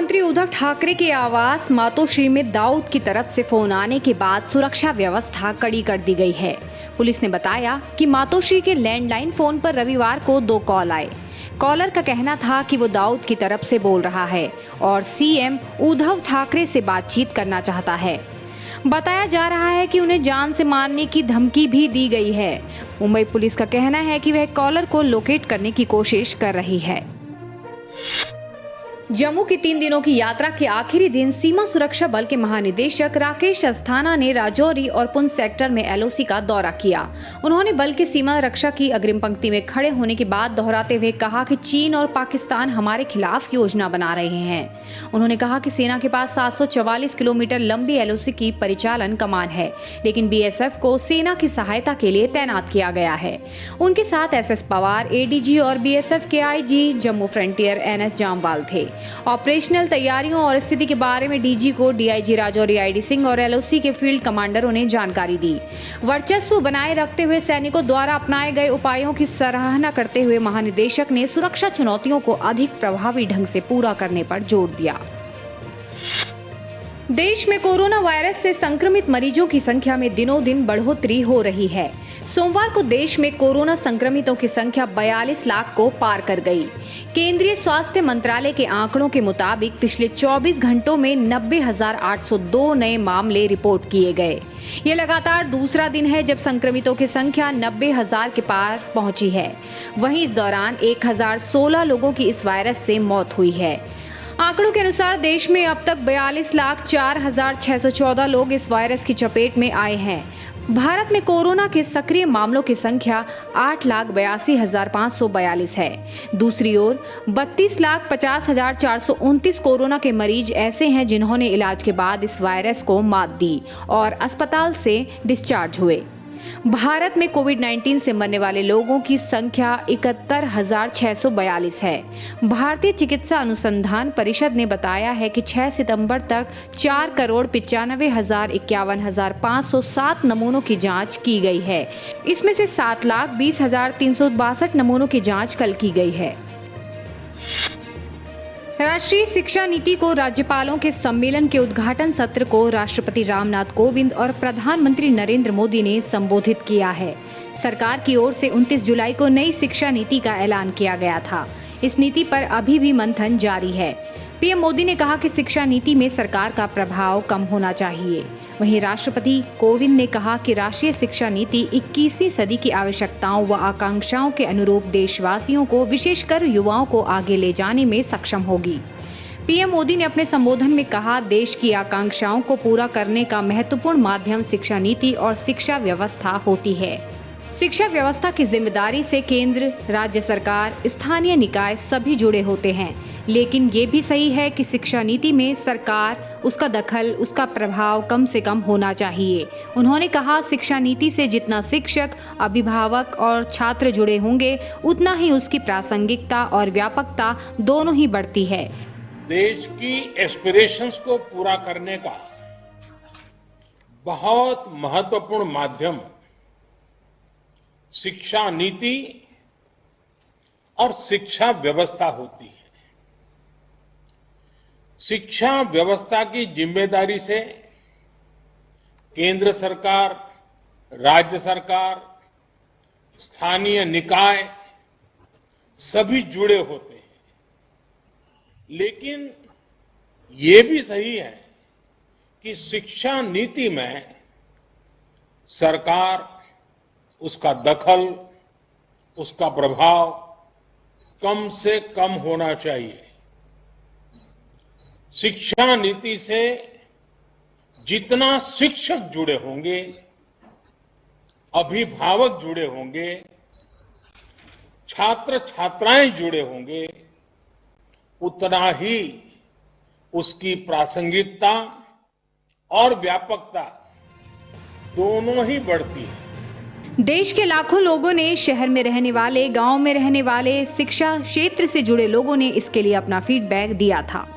मुख्यमंत्री उद्धव ठाकरे के आवास मातोश्री में दाऊद की तरफ से फोन आने के बाद सुरक्षा व्यवस्था कड़ी कर दी गई है। पुलिस ने बताया कि मातोश्री के लैंडलाइन फोन पर रविवार को 2 कॉल आए। कॉलर का कहना था कि वो दाऊद की तरफ से बोल रहा है और सीएम उद्धव ठाकरे से बातचीत करना चाहता है। बताया जा रहा है कि उन्हें जान से मारने की धमकी भी दी गई है। मुंबई पुलिस का कहना है कि वह कॉलर को लोकेट करने की कोशिश कर रही है। जम्मू की 3 दिनों की यात्रा के आखिरी दिन सीमा सुरक्षा बल के महानिदेशक राकेश अस्थाना ने राजौरी और पुंछ सेक्टर में एलओसी का दौरा किया। उन्होंने बल के सीमा रक्षा की अग्रिम पंक्ति में खड़े होने की बात दोहराते हुए कहा कि चीन और पाकिस्तान हमारे खिलाफ योजना बना रहे हैं। उन्होंने कहा कि सेना के पास 744 किलोमीटर लंबी एलओसी की परिचालन कमान है, लेकिन बीएसएफ को सेना की सहायता के लिए तैनात किया गया है। उनके साथ एसएस पवार, एडीजी और बीएसएफ के IG Jammu frontier NS Jamwal थे। ऑपरेशनल तैयारियों और स्थिति के बारे में डीजी को डीआईजी राजौरी आईडी सिंह और एलओसी के फील्ड कमांडरों ने जानकारी दी। वर्चस्व बनाए रखते हुए सैनिकों द्वारा अपनाए गए उपायों की सराहना करते हुए महानिदेशक ने सुरक्षा चुनौतियों को अधिक प्रभावी ढंग से पूरा करने पर जोर दिया। देश में कोरोना वायरस से संक्रमित मरीजों की संख्या में दिनों दिन बढ़ोतरी हो रही है। सोमवार को देश में कोरोना संक्रमितों की संख्या 42 लाख को पार कर गई। केंद्रीय स्वास्थ्य मंत्रालय के आंकड़ों के मुताबिक पिछले 24 घंटों में 90,802 नए मामले रिपोर्ट किए गए। ये लगातार दूसरा दिन है जब संक्रमितों की संख्या 90,000 के पार पहुंची है। वहीं इस दौरान 1,016 लोगों की इस वायरस से मौत हुई है। आंकड़ों के अनुसार देश में अब तक 42,04,614 लोग इस वायरस की चपेट में आए हैं। भारत में कोरोना के सक्रिय मामलों की संख्या 8,82,542 है। दूसरी ओर 32,50,429 कोरोना के मरीज ऐसे हैं जिन्होंने इलाज के बाद इस वायरस को मात दी और अस्पताल से डिस्चार्ज हुए। भारत में कोविड-19 से मरने वाले लोगों की संख्या 71,642 है। भारतीय चिकित्सा अनुसंधान परिषद ने बताया है कि 6 सितंबर तक 4,95,51,507 नमूनों की जांच की गई है। इसमें से 7,20,362 नमूनों की जांच कल की गई है। राष्ट्रीय शिक्षा नीति को राज्यपालों के सम्मेलन के उद्घाटन सत्र को राष्ट्रपति रामनाथ कोविंद और प्रधानमंत्री नरेंद्र मोदी ने संबोधित किया है। सरकार की ओर से 29 जुलाई को नई शिक्षा नीति का ऐलान किया गया था। इस नीति पर अभी भी मंथन जारी है। पीएम मोदी ने कहा कि शिक्षा नीति में सरकार का प्रभाव कम होना चाहिए। वहीं राष्ट्रपति कोविंद ने कहा कि राष्ट्रीय शिक्षा नीति 21वीं सदी की आवश्यकताओं व आकांक्षाओं के अनुरूप देशवासियों को, विशेषकर युवाओं को आगे ले जाने में सक्षम होगी। पीएम मोदी ने अपने संबोधन में कहा, देश की आकांक्षाओं को पूरा करने का महत्वपूर्ण माध्यम शिक्षा नीति और शिक्षा व्यवस्था होती है। शिक्षा व्यवस्था की जिम्मेदारी से केंद्र, राज्य सरकार, स्थानीय निकाय सभी जुड़े होते हैं, लेकिन ये भी सही है कि शिक्षा नीति में सरकार, उसका दखल, उसका प्रभाव कम से कम होना चाहिए। उन्होंने कहा, शिक्षा नीति से जितना शिक्षक, अभिभावक और छात्र जुड़े होंगे, उतना ही उसकी प्रासंगिकता और व्यापकता दोनों ही बढ़ती है। देश की एस्पिरेशंस को पूरा करने का बहुत महत्वपूर्ण माध्यम शिक्षा नीति और शिक्षा व्यवस्था होती है। शिक्षा व्यवस्था की जिम्मेदारी से केंद्र सरकार, राज्य सरकार, स्थानीय निकाय सभी जुड़े होते हैं। लेकिन ये भी सही है कि शिक्षा नीति में सरकार, उसका दखल, उसका प्रभाव कम से कम होना चाहिए। शिक्षा नीति से जितना शिक्षक जुड़े होंगे, अभिभावक जुड़े होंगे, छात्र छात्राएं जुड़े होंगे, उतना ही उसकी प्रासंगिकता और व्यापकता दोनों ही बढ़ती है। देश के लाखों लोगों ने, शहर में रहने वाले, गांव में रहने वाले, शिक्षा क्षेत्र से जुड़े लोगों ने इसके लिए अपना फीडबैक दिया था।